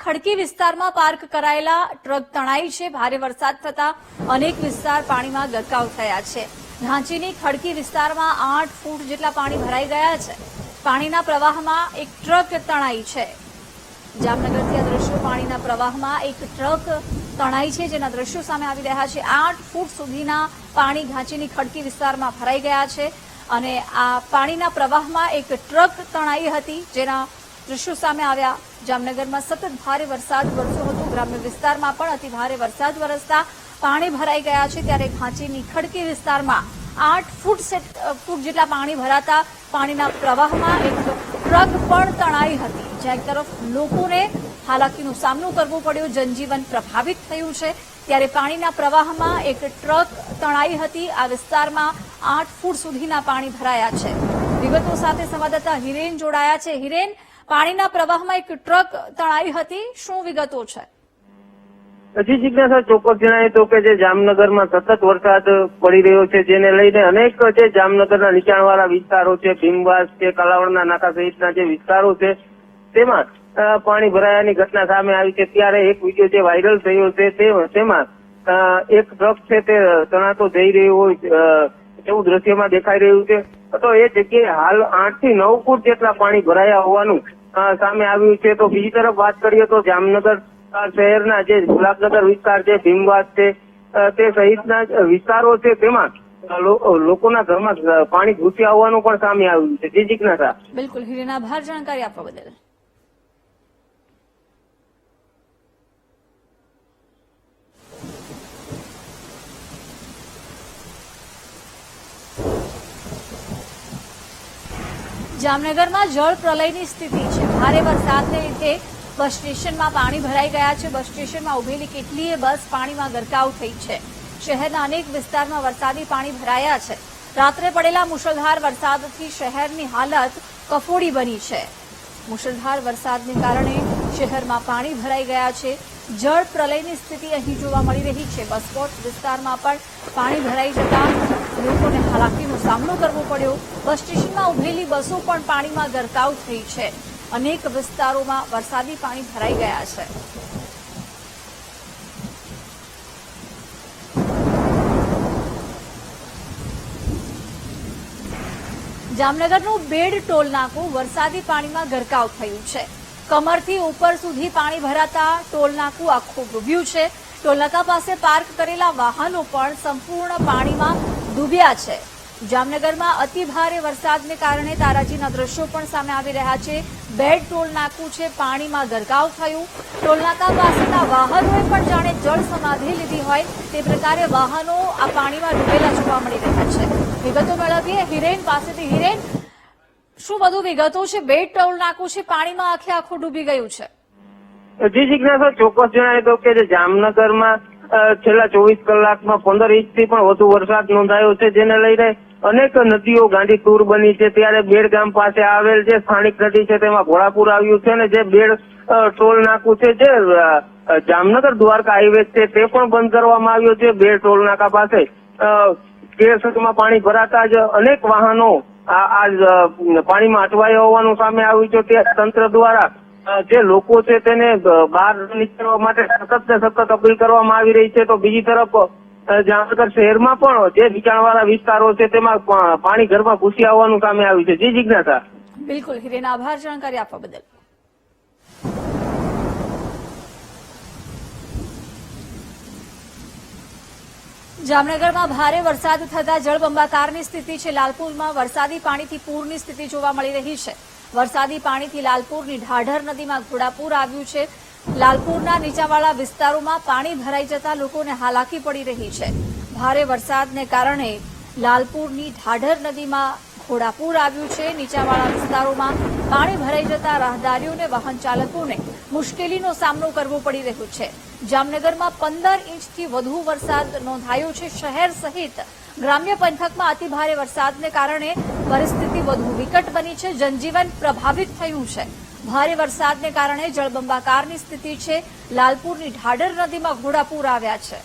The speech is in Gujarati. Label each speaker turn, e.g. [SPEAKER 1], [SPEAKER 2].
[SPEAKER 1] ખડકી વિસ્તારમાં પાર્ક કરાયેલા ટ્રક તણાઈ છે। ભારે વરસાદ થતા અનેક વિસ્તાર પાણીમાં ગરકાવ થયા છે। ધાંચીની ખડકી વિસ્તારમાં 8 ફૂટ જેટલા પાણી ભરાઈ ગયા છે। પાણીના પ્રવાહમાં એક ટ્રક તણાઈ છે। જામનગરથી આ દ્રશ્યો પાણીના પ્રવાહમાં એક ટ્રક તણાઈ છે, જેના દ્રશ્યો સામે આવી રહ્યા છે। 8 ફૂટ સુધીના પાણી ઘાંચીની ખડકી વિસ્તારમાં ભરાઈ ગયા છે અને આ પાણીના પ્રવાહમાં એક ટ્રક તણાઈ હતી, જેના દ્રશ્યો સામે આવ્યા। જામનગરમાં સતત ભારે વરસાદ વરસ્યો હતો। ગ્રામ્ય વિસ્તારમાં પણ અતિ ભારે વરસાદ વરસતા પાણી ભરાઈ ગયા છે, ત્યારે ઘાંચીની ખડકી વિસ્તારમાં 8 ફૂટ જેટલા પાણી ભરાતા પાણીના પ્રવાહમાં એક ટ્રક પણ તણાઈ હતી, જ્યાં એક તરફ લોકોને હાલાકીનો સામનો કરવો પડ્યો, જનજીવન પ્રભાવિત થયું છે। ત્યારે પાણીના પ્રવાહમાં એક ટ્રક તણાઈ હતી। આ વિસ્તારમાં 8 ફૂટ સુધીના પાણી ભરાયા છે। વિગતો સાથે સંવાદદાતા હિરેન જોડાયા છે। હિરેન, પાણીના પ્રવાહમાં એક ટ્રક તણાઈ હતી, શું વિગતો છે?
[SPEAKER 2] હજી જિજ્ઞાસા ચોક્કસ જણાય તો કે જે જામનગરમાં સતત વરસાદ પડી રહ્યો છે, જેને લઈને અનેક જે જામનગરના નીચાણવાળા વિસ્તારો છે, ભીમવાસ છે, કલાવડના નાકા સહિતના જે વિસ્તારો છે, તેમાં પાણી ભરાયાની ઘટના સામે આવી છે। ત્યારે એક વિડીયો જે વાયરલ થયો છે તેમાં એક ટ્રક છે તે તણાતો જઈ રહ્યો હોય એવું દ્રશ્યમાં દેખાઈ રહ્યું છે। તો એ જગ્યાએ હાલ 8 થી 9 ફૂટ જેટલા પાણી ભરાયા હોવાનું સામે આવ્યું છે। તો બીજી તરફ વાત કરીએ તો જામનગર શહેરના જે ગુલાબનગર વિસ્તાર છે, ભીમવાસ છે, તે સહિતના વિસ્તારો છે, તેમાં લોકોના ઘરમાં પાણી ઘૂસ્યા હોવાનું પણ સામે આવ્યું છે। જી જિજ્ઞાસા।
[SPEAKER 1] બિલકુલ હિરેન, આભાર જાણકારી આપવા બદલ। જામનગરમાં જળ પ્રલયની સ્થિતિ છે। ભારે વરસાદને લીધે બસ સ્ટેશનમાં પાણી ભરાઈ ગયા છે। બસ સ્ટેશનમાં ઉભેલી કેટલીય બસ પાણીમાં ગરકાવ થઈ છે। શહેરના અનેક વિસ્તારમાં વરસાદી પાણી ભરાયા છે। રાત્રે પડેલા મુશળધાર વરસાદથી શહેરની હાલત કફોડી બની છે। મુશળધાર વરસાદને કારણે શહેરમાં પાણી ભરાઈ ગયા છે। જળ પ્રલયની સ્થિતિ અહીં જોવા મળી રહી છે। બસપોર્ટ વિસ્તારમાં પણ પાણી ભરાઈ જતા લોકોને હાલાકીનો સામનો કરવો પડ્યો। બસ સ્ટેશનમાં ઉભેલી બસો પણ પાણીમાં ગરકાવ થઈ છે। અનેક વિસ્તારોમાં વરસાદી પાણી ભરાઈ ગયા છે। જામનગરનું બેડ ટોલ નાકું વરસાદી પાણીમાં ગરકાવ થયું છે। કમરથી ઉપર સુધી પાણી ભરાતા ટોલ નાકું આખું ડૂબ્યું છે। ટોલનાકા પાસે પાર્ક કરેલા વાહનો પણ સંપૂર્ણ પાણીમાં ડૂબ્યા છે। જામનગરમાં અતિ ભારે વરસાદને કારણે તારાજીના દ્રશ્યો પણ સામે આવી રહ્યા છે। બેડ ટોલ નાકું છે, પાણીમાં ગરકાવ થયું। ટોલનાકા પાસેના વાહનોએ પણ જાણે જળ સમાધિ લીધી હોય તે પ્રકારે વાહનો આ પાણીમાં ડૂબેલા જોવા મળી રહ્યા છે। વિગતો મેળવીએ હિરેન પાસેથી। હિરેન, શું વધુ વિગતો છે? બેડ ટોલ નાકું છે, પાણીમાં આખું ડૂબી ગયું છે।
[SPEAKER 2] જી જિજ્ઞાસા, ચોક્કસ જણાય તો કે જામનગરમાં છેલ્લા 24 કલાકમાં 15 ઇંચથી પણ વધુ વરસાદ નોંધાયો છે, જેને લઈને અનેક નદીઓ ગાંડી તૂર બની છે। ત્યારે બેડ ગામ પાસે આવેલ જે સ્થાનિક નદી છે તેમાં ઘોડાપુર આવ્યું છે અને જે બેડ ટોલ નાકું છે, જે જામનગર દ્વારકા હાઈવે છે, તે પણ બંધ કરવામાં આવ્યો છે। બેડ ટોલ નાકા પાસે કેસરમાં પાણી ભરાતા જ અનેક વાહનો આ પાણીમાં અટવાયા હોવાનું સામે આવ્યું છે। તે તંત્ર દ્વારા જે લોકો છે તેને બહાર નીકળવા માટે સતત અપીલ કરવામાં આવી રહી છે। તો બીજી તરફ જામનગર શહેરમાં પણ જે નીચાણવાળા વિસ્તારો છે તેમાં પાણી ઘરમાં ઘૂસ્યા હોવાનું સામે આવ્યું છે। જી જિજ્ઞાસા।
[SPEAKER 1] બિલકુલ હિરેન, આભાર જાણકારી આપવા બદલ। જામનગરમાં ભારે વરસાદ થતા જળબંબાકારની સ્થિતિ છે। લાલપુરમાં વરસાદી પાણીથી પૂરની સ્થિતિ જોવા મળી રહી છે। વરસાદી પાણીથી લાલપુરની ઢાઢર નદીમાં ઘોડાપુર આવ્યું છે। લાલપુરના નીચાણવાળા વિસ્તારોમાં પાણી ભરાઈ જતા લોકોને હાલાકી પડી રહી છે। ભારે વરસાદને કારણે લાલપુરની ઢાઢર નદીમાં ઘોડાપુર આવ્યું છે। નીચાણવાળા વિસ્તારોમાં પાણી ભરાઈ જતા રાહદારીઓને, વાહન ચાલકોને મુશ્કેલીનો સામનો કરવો પડી રહ્યો છે। જામનગરમાં 15 ઇંચથી વધુ વરસાદ નોંધાયો છે। શહેર સહિત ગ્રામ્ય પંથકમાં અતિ ભારે વરસાદને કારણે પરિસ્થિતિ વધુ વિકટ બની છે। જનજીવન પ્રભાવિત થયું છે। ભારે વરસાદને કારણે જળબંબાકારની સ્થિતિ છે। લાલપુરની ઢાઢર નદીમાં ઘોડાપુર આવ્યા છે।